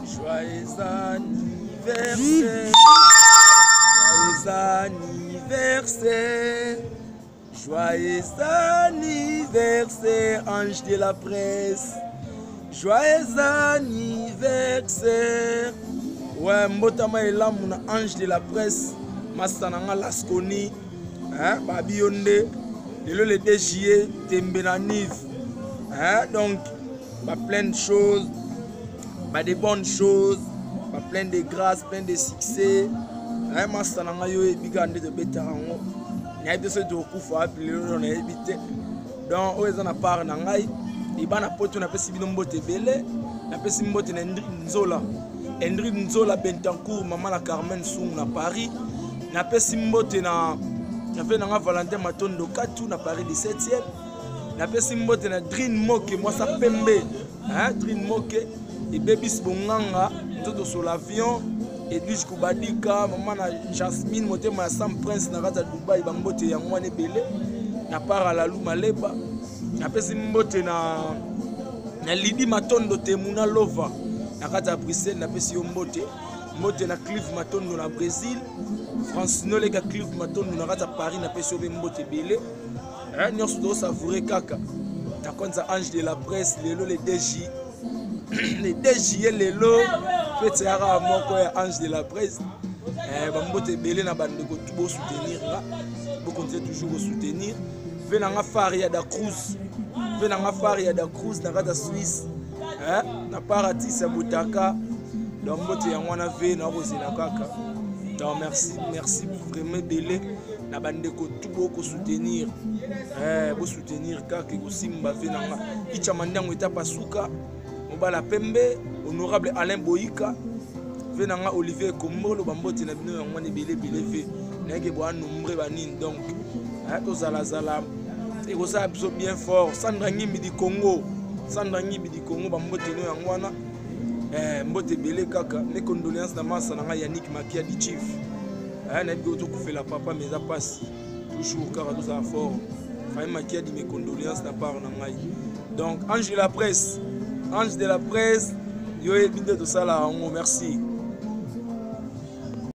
Joyeux anniversaire. Joyeux anniversaire. Joyeux anniversaire, ange de la presse. Joyeux anniversaire. Ouais, mbotama ela mon ange de la presse. Masananga Lasconi. Hein, Babionde. Le 2 juillet, Tembenaniv. Hein, donc, plein de choses. Des bonnes choses. Plein de grâce, plein de succès. Hein, Masananga yo e bigande de betarango. Il y a des gens qui ont évité. Donc, ils ont part nangai. Ils ont apporté un peu de mbote belé. Un peu de mbote Nzola. Hendrik Nzola Bentancourt, maman la Carmen Soung na Paris. Un peu de mbote na. J'avais un Valentin Matondo Katou na Paris 17e. Un peu de mbote na Drin Moke, moi ça pembe. Hein, Drin Moke. Et Bébis Bonganga, tout sur l'avion. Edwige Koubadika, maman na Jasmine, motema Sam Prince na Rata Dubaï, bambote ya mwane belé. Na part à la Luma Leba. Na pesi mbote na Lidi Matondo Temuna Lova. Na Rata Bruxelles, na pesi mbote. Mbote na Cliff Matondo na Brésil. Francino Lega Cliff Matondo na Rata Paris, na pesi mbote belé. Nous sommes savourés kaka. Na konza ange de la presse, lelo le DJ. Les DJ lelo. Faites à moko ya ange de la presse. Bambote belé na bandeko tout beau soutenir là. Vous continuez toujours à soutenir. Venanga Faria da Cruz. Venanga Faria da Cruz na Rada Suisse. Hein? Na Paratis à Boutaka. Donc mbote ya mwana ve na rozela kaka. Donc merci vraiment belé na bandeko tout beau ko soutenir. Bo soutenir kaka ko simba venanga. Icha mandango etapa suka. Mobala pembe. Honorable Alain Boyika, venanga Olivier Komolo, bambote na bino yangwa ne belé ve, nage bo nombre banine donc, to zala et ça absorbe bien fort. Sandra Ngimbi du Congo, bambote no yangwa na, mbote belé kaka, mes condoléances na massa na Yannick Makia di Chief, na bigo to kufe la papa mais a passe toujours car tout ça fort. Faye Makia di mes condoléances na part na ngai. Donc ange de la presse. Yo, et bien de ça là, merci.